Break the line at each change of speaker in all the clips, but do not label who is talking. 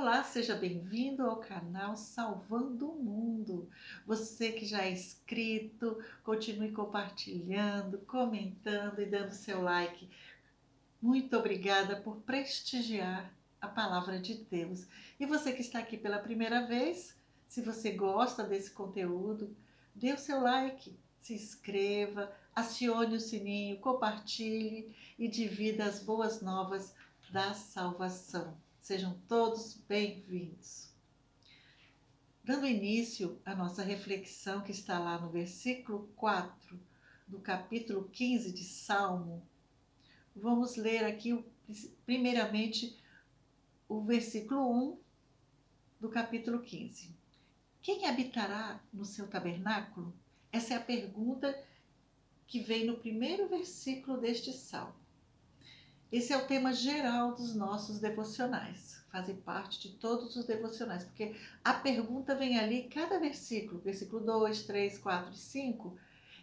Olá, seja bem-vindo ao canal Salvando o Mundo. Você que já é inscrito, continue compartilhando, comentando e dando seu like. Muito obrigada por prestigiar a palavra de Deus. E você que está aqui pela primeira vez, se você gosta desse conteúdo, dê o seu like, se inscreva, acione o sininho, compartilhe e divida as boas novas da salvação. Sejam todos bem-vindos. Dando início à nossa reflexão que está lá no versículo 4 do capítulo 15 de Salmo, vamos ler aqui primeiramente o versículo 1 do capítulo 15. Quem habitará no seu tabernáculo? Essa é a pergunta que vem no primeiro versículo deste salmo. Esse é o tema geral dos nossos devocionais, fazem parte de todos os devocionais, porque a pergunta vem ali, cada versículo, versículo 2, 3, 4 e 5,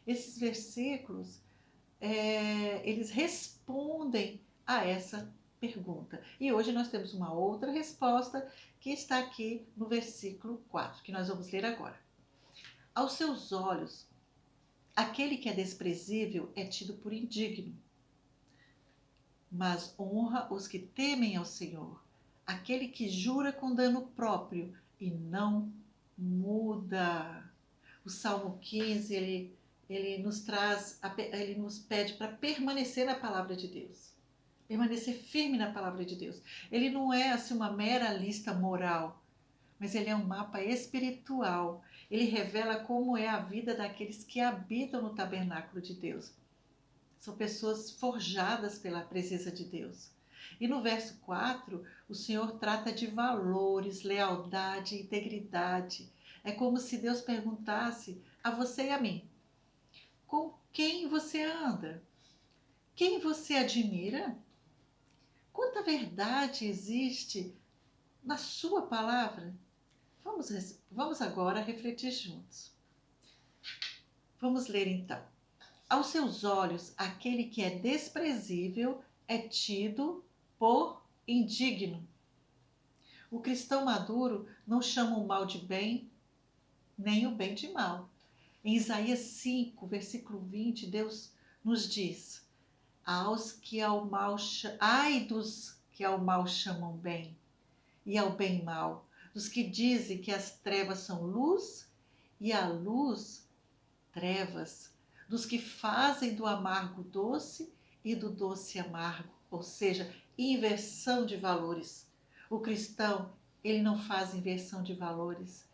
esses versículos, eles respondem a essa pergunta. E hoje nós temos uma outra resposta que está aqui no versículo 4, que nós vamos ler agora. Aos seus olhos, aquele que é desprezível é tido por indigno, mas honra os que temem ao Senhor, aquele que jura com dano próprio e não muda. O Salmo 15, ele nos pede para permanecer na palavra de Deus, permanecer firme na palavra de Deus. Ele não é assim uma mera lista moral, mas ele é um mapa espiritual. Ele revela como é a vida daqueles que habitam no tabernáculo de Deus. São pessoas forjadas pela presença de Deus. E no verso 4, o Senhor trata de valores, lealdade, integridade. É como se Deus perguntasse a você e a mim: com quem você anda? Quem você admira? Quanta verdade existe na sua palavra? Vamos agora refletir juntos. Vamos ler então. Aos seus olhos, aquele que é desprezível é tido por indigno. O cristão maduro não chama o mal de bem, nem o bem de mal. Em Isaías 5, versículo 20, Deus nos diz: ai dos que ao mal chamam bem, e ao bem mal, dos que dizem que as trevas são luz e a luz trevas, dos que fazem do amargo doce e do doce amargo, ou seja, inversão de valores. O cristão, ele não faz inversão de valores.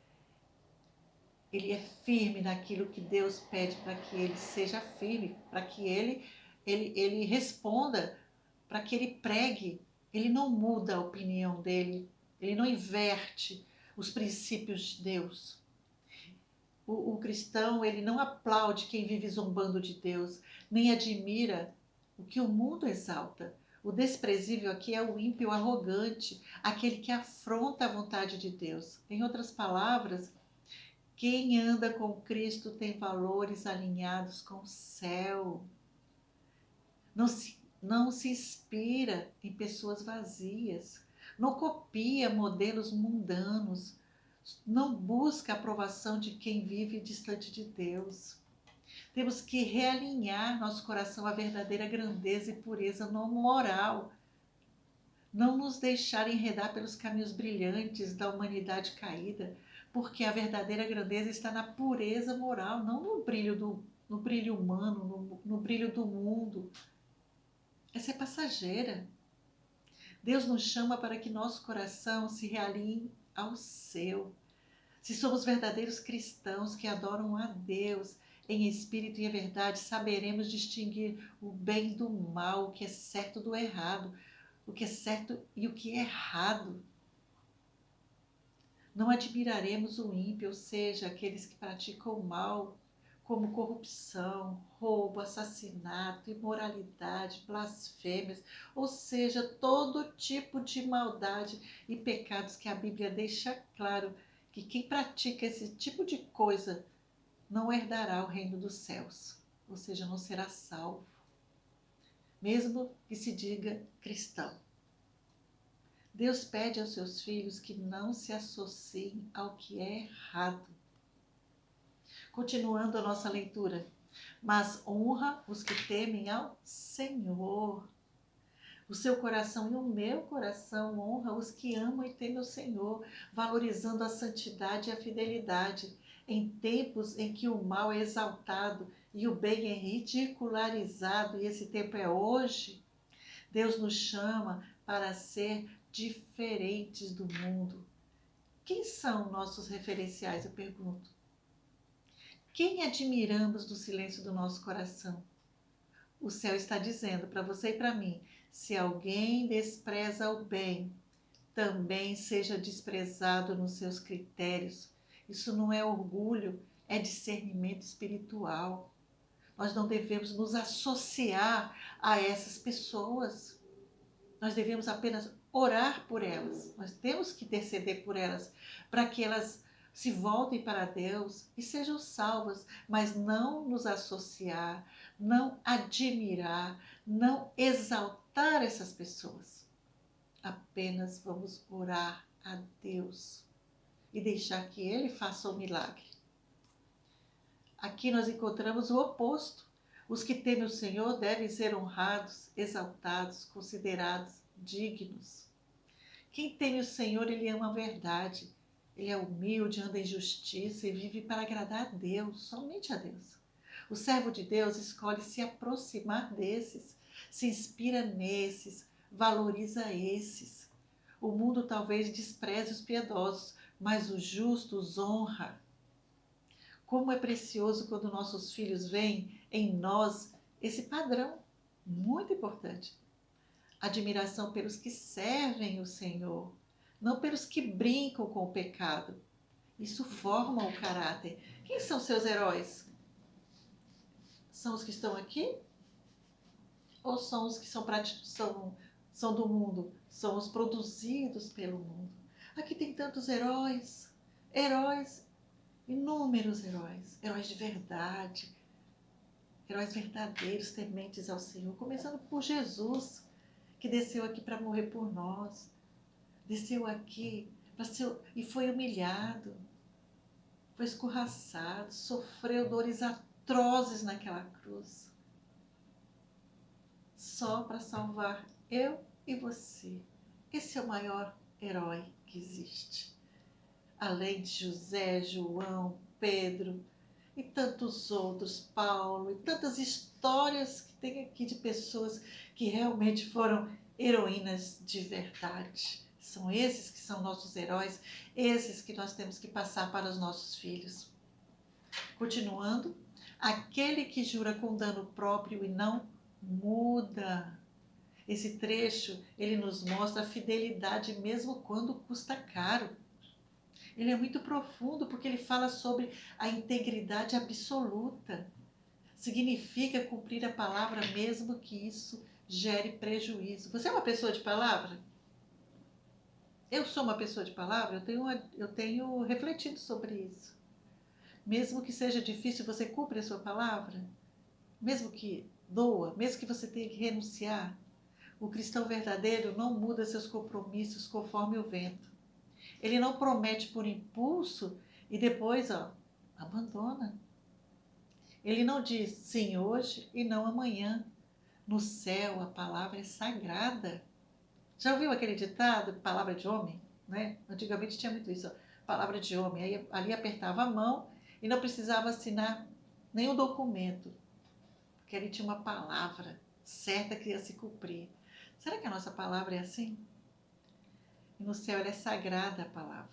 Ele é firme naquilo que Deus pede para que ele seja firme, para que ele responda, para que ele pregue. Ele não muda a opinião dele, ele não inverte os princípios de Deus. O cristão, ele não aplaude quem vive zombando de Deus, nem admira o que o mundo exalta. O desprezível aqui é o ímpio arrogante, aquele que afronta a vontade de Deus. Em outras palavras, quem anda com Cristo tem valores alinhados com o céu. Não se inspira em pessoas vazias, não copia modelos mundanos, não busca a aprovação de quem vive distante de Deus. Temos que realinhar nosso coração à verdadeira grandeza e pureza no moral. Não nos deixar enredar pelos caminhos brilhantes da humanidade caída, porque a verdadeira grandeza está na pureza moral, não no brilho humano, no brilho do mundo. Essa é passageira. Deus nos chama para que nosso coração se realinhe ao seu. Se somos verdadeiros cristãos que adoram a Deus em espírito e em verdade, saberemos distinguir o bem do mal, o que é certo do errado, o que é certo e o que é errado. Não admiraremos o ímpio, ou seja, aqueles que praticam o mal, como corrupção, roubo, assassinato, imoralidade, blasfêmias, ou seja, todo tipo de maldade e pecados que a Bíblia deixa claro que quem pratica esse tipo de coisa não herdará o reino dos céus, ou seja, não será salvo, mesmo que se diga cristão. Deus pede aos seus filhos que não se associem ao que é errado. Continuando a nossa leitura. Mas honra os que temem ao Senhor. O seu coração e o meu coração honra os que amam e temem o Senhor, valorizando a santidade e a fidelidade, em tempos em que o mal é exaltado e o bem é ridicularizado, e esse tempo é hoje. Deus nos chama para ser diferentes do mundo. Quem são nossos referenciais, eu pergunto? Quem admiramos no silêncio do nosso coração? O céu está dizendo para você e para mim: se alguém despreza o bem, também seja desprezado nos seus critérios. Isso não é orgulho, é discernimento espiritual. Nós não devemos nos associar a essas pessoas. Nós devemos apenas orar por elas. Nós temos que interceder por elas, para que elas se voltem para Deus e sejam salvas, mas não nos associar, não admirar, não exaltar essas pessoas. Apenas vamos orar a Deus e deixar que Ele faça o milagre. Aqui nós encontramos o oposto. Os que temem o Senhor devem ser honrados, exaltados, considerados dignos. Quem teme o Senhor, ele ama a verdade. Ele é humilde, anda em justiça e vive para agradar a Deus, somente a Deus. O servo de Deus escolhe se aproximar desses, se inspira nesses, valoriza esses. O mundo talvez despreze os piedosos, mas o justo os honra. Como é precioso quando nossos filhos veem em nós esse padrão, muito importante. Admiração pelos que servem o Senhor, não pelos que brincam com o pecado. Isso forma o caráter. Quem são seus heróis? São os que estão aqui? Ou são os que são do mundo? São os produzidos pelo mundo. Aqui tem tantos heróis, heróis, inúmeros heróis, heróis de verdade, heróis verdadeiros, tementes ao Senhor, começando por Jesus, que desceu aqui para morrer por nós, desceu aqui e foi humilhado, foi escorraçado, sofreu dores atrozes naquela cruz, só para salvar eu e você. Esse é o maior herói que existe. Além de José, João, Pedro e tantos outros, Paulo, e tantas histórias que tem aqui de pessoas que realmente foram heroínas de verdade. São esses que são nossos heróis, esses que nós temos que passar para os nossos filhos. Continuando, aquele que jura com dano próprio e não muda. Esse trecho, ele nos mostra a fidelidade mesmo quando custa caro. Ele é muito profundo porque ele fala sobre a integridade absoluta. Significa cumprir a palavra mesmo que isso gere prejuízo. Você é uma pessoa de palavra? Eu sou uma pessoa de palavra? Eu tenho refletido sobre isso. Mesmo que seja difícil, você cumpre a sua palavra? Mesmo que doa, mesmo que você tenha que renunciar? O cristão verdadeiro não muda seus compromissos conforme o vento. Ele não promete por impulso e depois, abandona. Ele não diz sim hoje e não amanhã. No céu, a palavra é sagrada. Já ouviu aquele ditado, palavra de homem? Né? Antigamente tinha muito isso, palavra de homem. Aí, ali apertava a mão e não precisava assinar nenhum documento, porque ele tinha uma palavra certa que ia se cumprir. Será que a nossa palavra é assim? E no céu ela é sagrada a palavra.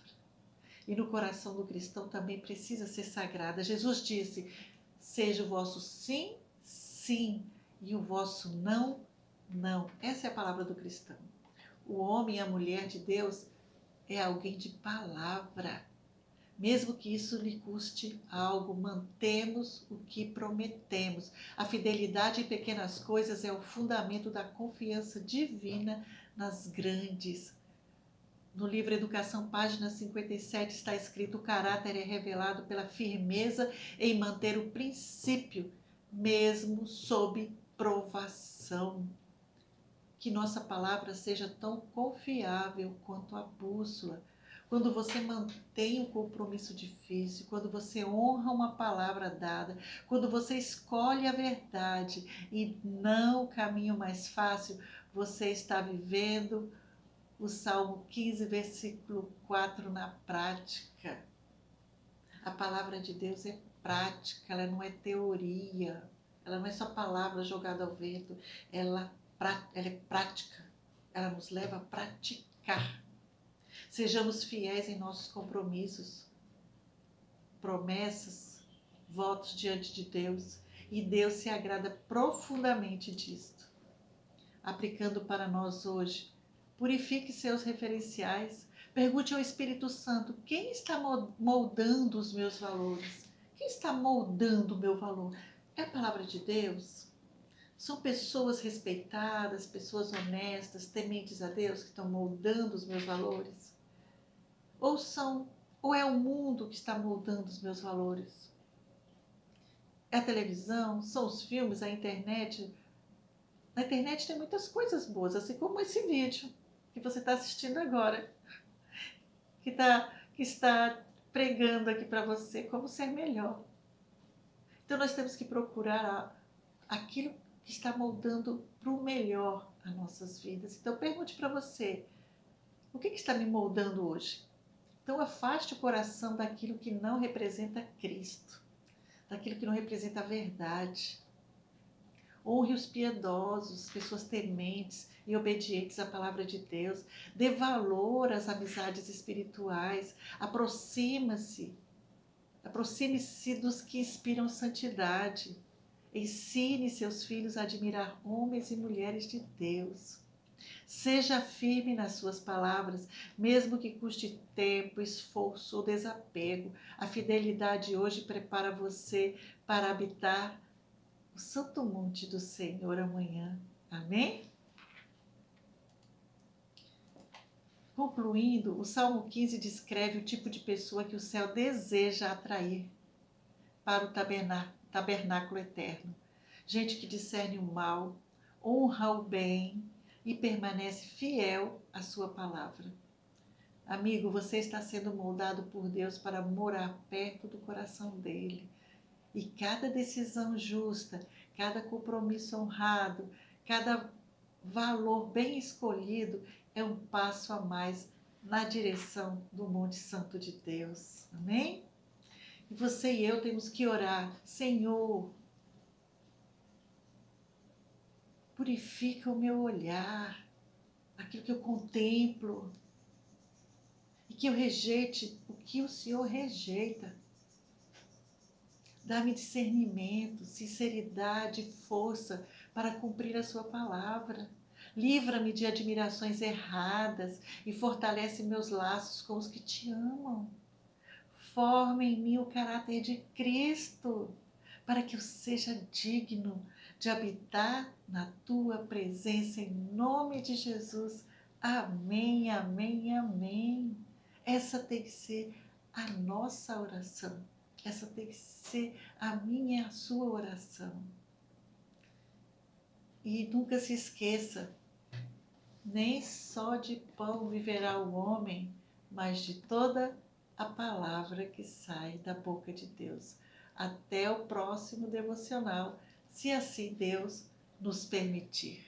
E no coração do cristão também precisa ser sagrada. Jesus disse: seja o vosso sim, sim, e o vosso não, não. Essa é a palavra do cristão. O homem e a mulher de Deus é alguém de palavra. Mesmo que isso lhe custe algo, mantemos o que prometemos. A fidelidade em pequenas coisas é o fundamento da confiança divina nas grandes. No livro Educação, página 57, está escrito: o caráter é revelado pela firmeza em manter o princípio, mesmo sob provação. que nossa palavra seja tão confiável quanto a bússola. Quando você mantém um compromisso difícil, quando você honra uma palavra dada, quando você escolhe a verdade e não o caminho mais fácil, você está vivendo o Salmo 15, versículo 4 na prática. A palavra de Deus é prática, ela não é teoria, ela não é só palavra jogada ao vento, ela é prática, ela nos leva a praticar. Sejamos fiéis em nossos compromissos, promessas, votos diante de Deus, e Deus se agrada profundamente disto. Aplicando para nós hoje, purifique seus referenciais, pergunte ao Espírito Santo, quem está moldando os meus valores? Quem está moldando o meu valor? É a palavra de Deus? São pessoas respeitadas, pessoas honestas, tementes a Deus que estão moldando os meus valores? Ou é o mundo que está moldando os meus valores? É a televisão? São os filmes? A internet? Na internet tem muitas coisas boas, assim como esse vídeo que você está assistindo agora, que está pregando aqui para você como ser melhor. Então nós temos que procurar aquilo que está moldando para o melhor as nossas vidas. Então pergunte para você, o que está me moldando hoje? Então afaste o coração daquilo que não representa Cristo, daquilo que não representa a verdade. Honre os piedosos, pessoas tementes e obedientes à palavra de Deus. Dê valor às amizades espirituais. Aproxime-se dos que inspiram santidade. Ensine seus filhos a admirar homens e mulheres de Deus. Seja firme nas suas palavras, mesmo que custe tempo, esforço ou desapego. A fidelidade hoje prepara você para habitar o santo monte do Senhor amanhã. Amém? Concluindo, o Salmo 15 descreve o tipo de pessoa que o céu deseja atrair para o tabernáculo eterno. Gente que discerne o mal, honra o bem e permanece fiel à sua palavra. Amigo, você está sendo moldado por Deus para morar perto do coração dele. E cada decisão justa, cada compromisso honrado, cada valor bem escolhido é um passo a mais na direção do Monte Santo de Deus. Amém? E você e eu temos que orar, Senhor, purifica o meu olhar, aquilo que eu contemplo, e que eu rejeite o que o Senhor rejeita. Dá-me discernimento, sinceridade e força para cumprir a sua palavra. Livra-me de admirações erradas e fortalece meus laços com os que te amam. Forma em mim o caráter de Cristo, para que eu seja digno de habitar na tua presença, em nome de Jesus. Amém, amém, amém. Essa tem que ser a nossa oração. Essa tem que ser a minha e a sua oração. E nunca se esqueça, nem só de pão viverá o homem, mas de toda a palavra que sai da boca de Deus. Até o próximo devocional, se assim Deus nos permitir.